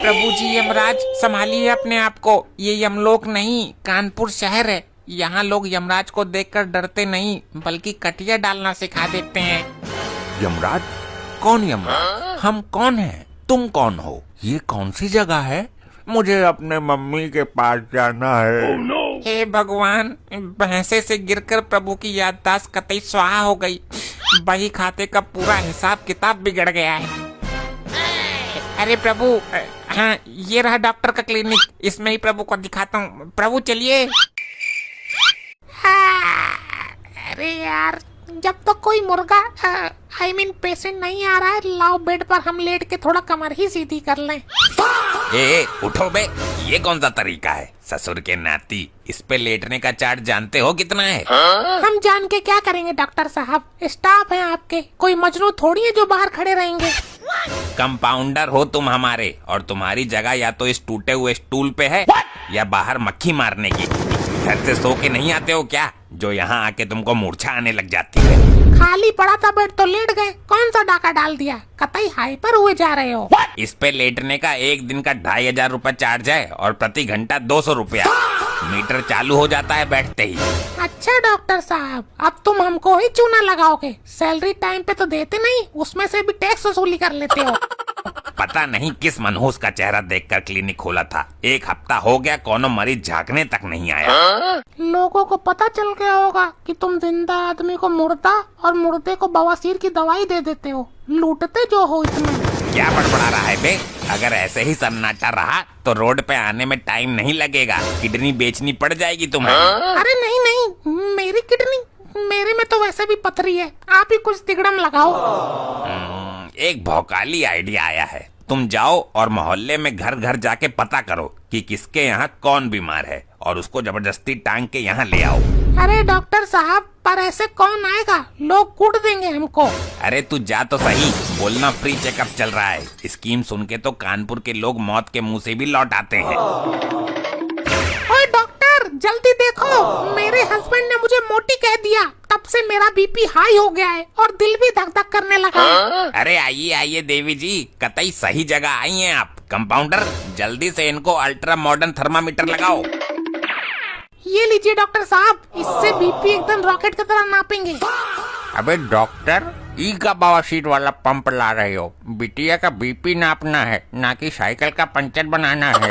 प्रभु जी यमराज, संभालिए अपने आप को। ये यमलोक नहीं, कानपुर शहर है। यहाँ लोग यमराज को देखकर डरते नहीं, बल्कि कटिया डालना सिखा देते हैं। यमराज? कौन यमराज? हम कौन हैं? तुम कौन हो? ये कौन सी जगह है? मुझे अपने मम्मी के पास जाना है। हे भगवान, भैंसे से गिरकर प्रभु की याददाश्त कतई स्वाहा हो गई। बही खाते का पूरा हिसाब किताब बिगड़ गया है। अरे प्रभु, हाँ ये रहा डॉक्टर का क्लिनिक, इसमें ही प्रभु को दिखाता हूँ। प्रभु चलिए। अरे यार, जब तक तो कोई मुर्गा पेशेंट नहीं आ रहा है, लाओ बेड पर हम लेट के थोड़ा कमर ही सीधी कर लें। ए उठो बे, ये कौन सा तरीका है? ससुर के नाती, इस पे लेटने का चार्ज जानते हो कितना है? हम जान के क्या करेंगे डॉक्टर साहब, स्टाफ है आपके, कोई मजनू थोड़ी है जो बाहर खड़े रहेंगे। कंपाउंडर हो तुम हमारे, और तुम्हारी जगह या तो इस टूटे हुए स्टूल पे है या बाहर मक्खी मारने की। घर से सो के नहीं आते हो क्या, जो यहाँ आके तुमको मूर्छा आने लग जाती है? खाली पड़ा था बेड तो लेट गए, कौन सा डाका डाल दिया? कतई हाइपर हुए जा रहे हो। इस पे लेटने का एक दिन का 2500 रुपए चार्ज है, और प्रति घंटा 200 रुपया। मीटर चालू हो जाता है बैठते ही। अच्छा डॉक्टर साहब, अब तुम हमको ही चूना लगाओगे? सैलरी टाइम पे तो देते नहीं, उसमें से भी टैक्स वसूली कर लेते हो। पता नहीं किस मनहूस का चेहरा देखकर क्लिनिक खोला था। एक हफ्ता हो गया, कोनो मरीज झांकने तक नहीं आया। लोगों को पता चल गया होगा कि तुम जिंदा आदमी को मुर्दा और मुर्दे को बवासीर की दवाई दे देते हो। लूटते जो हो इसमें। क्या बड़बड़ा रहा है बे? अगर ऐसे ही सन्नाटा रहा तो रोड पे आने में टाइम नहीं लगेगा, किडनी बेचनी पड़ जाएगी तुम्हें। अरे नहीं नहीं, मेरी किडनी, मेरे में तो वैसे भी पथरी है, आप ही कुछ तिगड़म लगाओ। एक भौकाली आइडिया आया है। तुम जाओ और मोहल्ले में घर घर जाके पता करो कि किसके यहाँ कौन बीमार है, और उसको जबरदस्ती टांग के यहाँ ले आओ। अरे डॉक्टर साहब, पर ऐसे कौन आएगा? लोग कूट देंगे हमको। अरे तू जा तो सही, बोलना फ्री चेकअप चल रहा है। स्कीम सुन के तो कानपुर के लोग मौत के मुंह से भी लौट आते हैं। ओए डॉक्टर, जल्दी देखो, मेरे हस्बैंड ने मुझे मोटी कह दिया, तब से मेरा बीपी हाई हो गया है और दिल भी धक धक करने लगा है। अरे आइए आइए देवी जी, कतई सही जगह आई हैं आप। कंपाउंडर, जल्दी से इनको अल्ट्रा मॉडर्न थर्मामीटर लगाओ। ये लीजिए डॉक्टर साहब, इससे बीपी एकदम रॉकेट की तरह नापेंगे। अबे डॉक्टर, ई का बवासीर वाला पंप ला रहे हो? बिटिया का बीपी नापना है, ना कि साइकिल का पंचर बनाना है।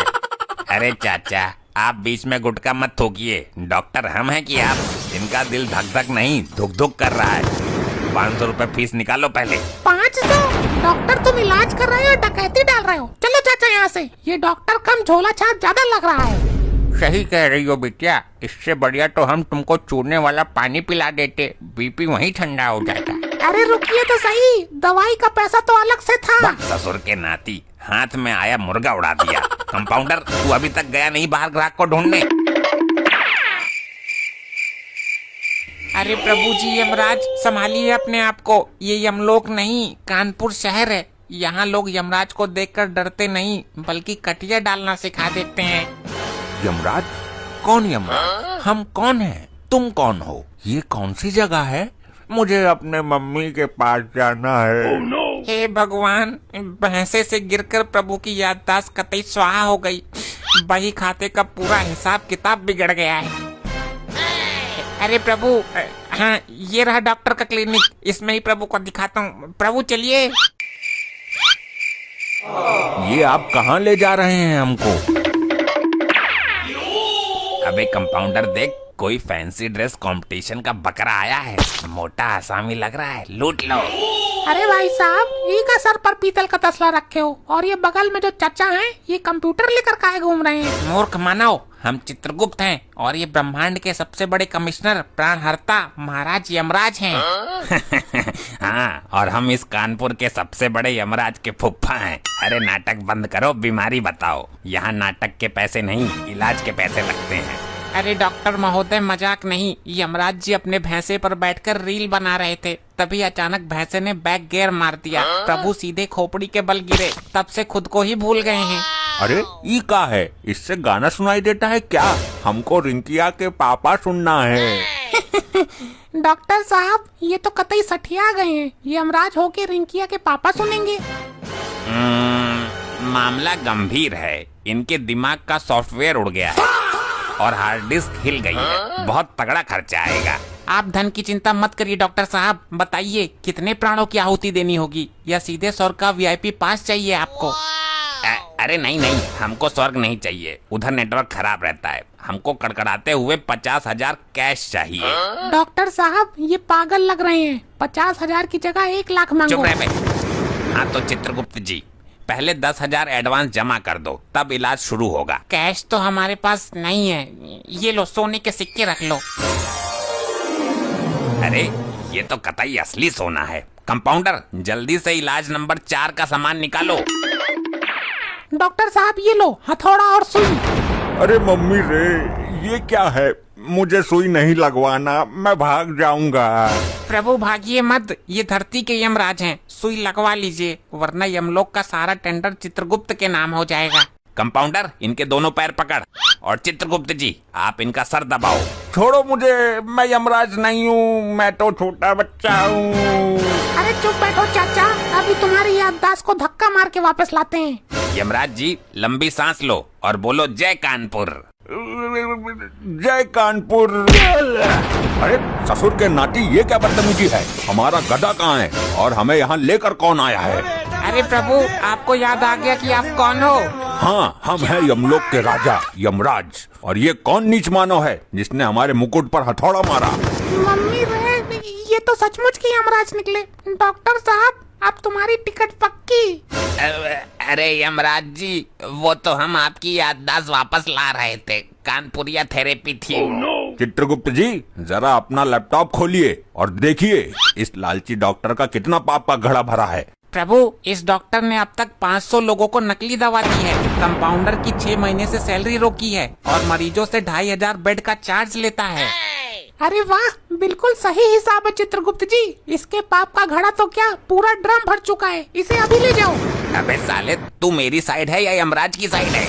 अरे चाचा, आप बीच में गुटका मत थोकिए। डॉक्टर हम हैं कि आप? इनका दिल धक धक नहीं धुक धुक कर रहा है। 500 रुपए फीस निकालो पहले। 500? डॉक्टर तुम इलाज कर रहे हो, डकैती डाल रहे हो? चलो चाचा यहाँ से, ये डॉक्टर कम झोला छाप ज्यादा लग रहा है। सही कह रही हो बिटिया, इससे बढ़िया तो हम तुमको चूने वाला पानी पिला देते, बीपी वहीं ठंडा हो जाता। अरे रुकिए तो सही, दवाई का पैसा तो अलग से था। ससुर के नाती, हाथ में आया मुर्गा उड़ा दिया। कंपाउंडर, तू अभी तक गया नहीं बाहर ग्राहक को ढूंढने? अरे प्रभु जी यमराज, संभालिए अपने आप को। ये यमलोक नहीं, कानपुर शहर है। यहाँ लोग यमराज को देखकर डरते नहीं, बल्कि कटिया डालना सिखा देते हैं। यमराज? कौन यमराज? हम कौन हैं? तुम कौन हो? ये कौन सी जगह है? मुझे अपने मम्मी के पास जाना है। हे भगवान, भैंसे से गिरकर प्रभु की याददाश्त कतई स्वाहा हो गई। बही खाते का पूरा हिसाब किताब बिगड़ गया है। अरे प्रभु, हाँ ये रहा डॉक्टर का क्लिनिक, इसमें ही प्रभु को दिखाता हूँ। प्रभु चलिए। ये आप कहाँ ले जा रहे हैं हमको? अबे कंपाउंडर देख, कोई फैंसी ड्रेस कंपटीशन का बकरा आया है। मोटा आसामी लग रहा है, लूट लो। अरे भाई साहब, ये का सर पर पीतल का तसला रखे हो, और ये बगल में जो चाचा हैं, ये कंप्यूटर लेकर काहे घूम रहे हैं? मूर्ख मानव, हम चित्रगुप्त हैं, और ये ब्रह्मांड के सबसे बड़े कमिश्नर प्राणहर्ता महाराज यमराज हैं। हाँ, और हम इस कानपुर के सबसे बड़े यमराज के फुफ्फा हैं। अरे नाटक बंद करो, बीमारी बताओ। यहाँ नाटक के पैसे नहीं, इलाज के पैसे लगते हैं। अरे डॉक्टर महोदय, मजाक नहीं। यमराज जी अपने भैंसे पर बैठकर रील बना रहे थे, तभी अचानक भैंसे ने बैक गियर मार दिया। प्रभु सीधे खोपड़ी के बल गिरे, तब से खुद को ही भूल गए हैं। अरे ई का है? इससे गाना सुनाई देता है क्या? हमको रिंकिया के पापा सुनना है। डॉक्टर साहब, ये तो कतई सठिया गए हैं। यमराज होके रिंकिया के पापा सुनेंगे? मामला गंभीर है। इनके दिमाग का सॉफ्टवेयर उड़ गया है और हार्ड डिस्क हिल गई है। बहुत तगड़ा खर्चा आएगा। आप धन की चिंता मत करिए डॉक्टर साहब। बताइए कितने प्राणों की आहुति देनी होगी, या सीधे स्वर्ग का वीआईपी पास चाहिए आपको? अरे नहीं नहीं, हमको स्वर्ग नहीं चाहिए, उधर नेटवर्क खराब रहता है। हमको कड़कड़ाते हुए 50,000 कैश चाहिए। डॉक्टर साहब ये पागल लग रहे हैं। 50,000 की जगह 1 लाख मांगो। चुप रहे बे। हाँ तो चित्रगुप्त जी, पहले 10,000 एडवांस जमा कर दो, तब इलाज शुरू होगा। कैश तो हमारे पास नहीं है। ये लो सोने के सिक्के रख लो। अरे ये तो कतई असली सोना है। कंपाउंडर जल्दी से इलाज नंबर 4 का सामान निकालो। डॉक्टर साहब ये लो हथौड़ा और सुई। अरे मम्मी रे, ये क्या है? मुझे सुई नहीं लगवाना, मैं भाग जाऊंगा। प्रभु भागिए मत, ये धरती के यमराज हैं। सुई लगवा लीजिए, वरना यमलोक का सारा टेंडर चित्रगुप्त के नाम हो जाएगा। कंपाउंडर इनके दोनों पैर पकड़, और चित्रगुप्त जी आप इनका सर दबाओ। छोड़ो मुझे, मैं यमराज नहीं हूँ, मैं तो छोटा बच्चा हूँ। अरे चुप बैठो चाचा, अभी तुम्हारी याददाश्त को धक्का मार के वापस लाते हैं। यमराज जी लंबी सांस लो और बोलो जय कानपुर। जय कानपुर। अरे ससुर के नाती, ये क्या बदतमीजी है? हमारा गधा कहाँ है और हमें यहाँ लेकर कौन आया है? अरे प्रभु आपको याद आ गया कि आप कौन हो? हाँ, हम हैं यमलोक के राजा यमराज। और ये कौन नीच मानव है जिसने हमारे मुकुट पर हथौड़ा मारा? मम्मी रे, ये तो सचमुच के यमराज निकले। डॉक्टर साहब अब तुम्हारी टिकट पक्की। अरे यमराज जी, वो तो हम आपकी याददाश्त वापस ला रहे थे। कानपुरिया थेरेपी थी। चित्रगुप्त जी जरा अपना लैपटॉप खोलिए और देखिए इस लालची डॉक्टर का कितना पाप का घड़ा भरा है। प्रभु इस डॉक्टर ने अब तक 500 लोगों को नकली दवा दी है, कंपाउंडर की 6 महीने से सैलरी रोकी है और मरीजों से 2,500 बेड का चार्ज लेता है। अरे वाह, बिल्कुल सही हिसाब है चित्रगुप्त जी। इसके पाप का घड़ा तो क्या पूरा ड्रम भर चुका है। इसे अभी ले जाओ। अबे साले, तू मेरी साइड है या यमराज की साइड है?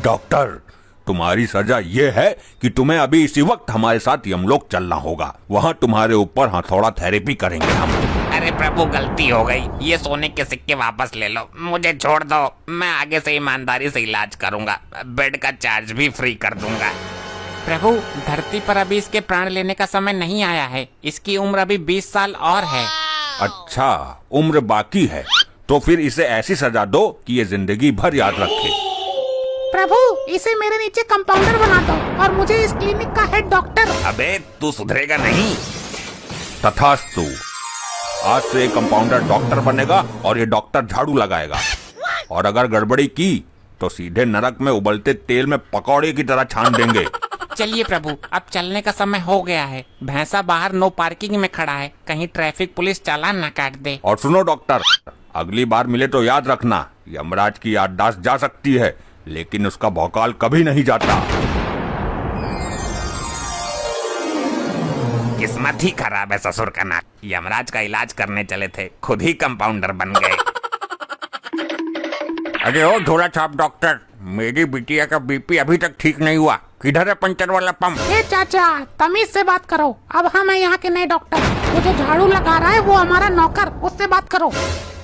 डॉक्टर तुम्हारी सजा ये है कि तुम्हें अभी इसी वक्त हमारे साथ यमलोक चलना होगा। वहाँ तुम्हारे ऊपर हथौड़ा थेरेपी करेंगे हम। अरे प्रभु गलती हो गई, ये सोने के सिक्के वापस ले लो, मुझे छोड़ दो। मैं आगे से ईमानदारी से इलाज करूंगा, बेड का चार्ज भी फ्री कर दूंगा। प्रभु धरती पर अभी इसके प्राण लेने का समय नहीं आया है। इसकी उम्र अभी 20 साल और है। अच्छा, उम्र बाकी है तो फिर इसे ऐसी सजा दो कि ये जिंदगी भर याद रखे। प्रभु इसे मेरे नीचे कंपाउंडर बना दो और मुझे इस क्लिनिक का हेड डॉक्टर। अबे तू सुधरेगा नहीं। तथास्तु, आज से कंपाउंडर डॉक्टर बनेगा और ये डॉक्टर झाड़ू लगाएगा। और अगर गड़बड़ी की तो सीधे नरक में उबलते तेल में पकौड़े की तरह छान देंगे। चलिए प्रभु अब चलने का समय हो गया है। भैंसा बाहर नो पार्किंग में खड़ा है, कहीं ट्रैफिक पुलिस चालान ना काट दे। और सुनो डॉक्टर, अगली बार मिले तो याद रखना, यमराज की याददाश्त जा सकती है लेकिन उसका भौकाल कभी नहीं जाता। किस्मत ही खराब है ससुर का नाक। यमराज का इलाज करने चले थे, खुद ही कंपाउंडर बन गए। अरे ओ झोला छाप डॉक्टर, मेरी बिटिया का बीपी अभी तक ठीक नहीं हुआ। किधर है पंचर वाला पंप? ए चाचा तमीज से बात करो। अब हम हैं यहाँ के नए डॉक्टर। वो जो झाड़ू लगा रहा है वो हमारा नौकर, उससे बात करो।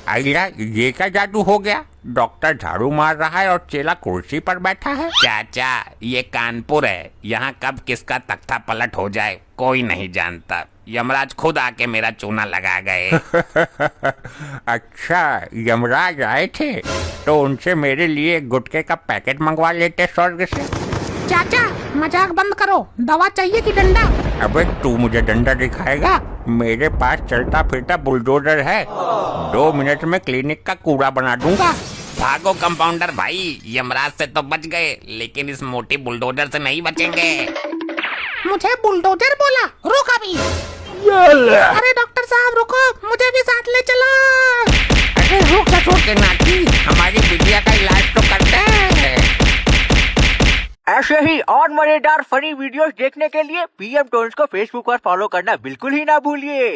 आइला, ये क्या जादू हो गया? डॉक्टर झाड़ू मार रहा है और चेला कुर्सी पर बैठा है। चाचा ये कानपुर है, यहाँ कब किसका तख्ता पलट हो जाए कोई नहीं जानता। यमराज खुद आके मेरा चूना लगा गए। अच्छा, यमराज आए थे तो उनसे मेरे लिए गुटखे का पैकेट मंगवा लेते स्वर्ग से। चाचा मजाक बंद करो। दवा चाहिए कि डंडा? अबे तू मुझे डंडा दिखाएगा? मेरे पास चलता फिरता बुलडोजर है, 2 मिनट में क्लिनिक का कूड़ा बना दूंगा। भागो कंपाउंडर भाई, यमराज से तो बच गए लेकिन इस मोटी बुलडोजर से नहीं बचेंगे। मुझे बुलडोजर बोला? रुक अभी। अरे डॉक्टर साहब रुको, मुझे भी साथ ले चलो। अरे रुक ससुर के नाती, हमारी बिटिया का इलाज तो करते हैं। ऐसे ही और मजेदार फनी वीडियोस देखने के लिए पीएम टोन्स को फेसबुक पर फॉलो करना बिल्कुल ही ना भूलिए।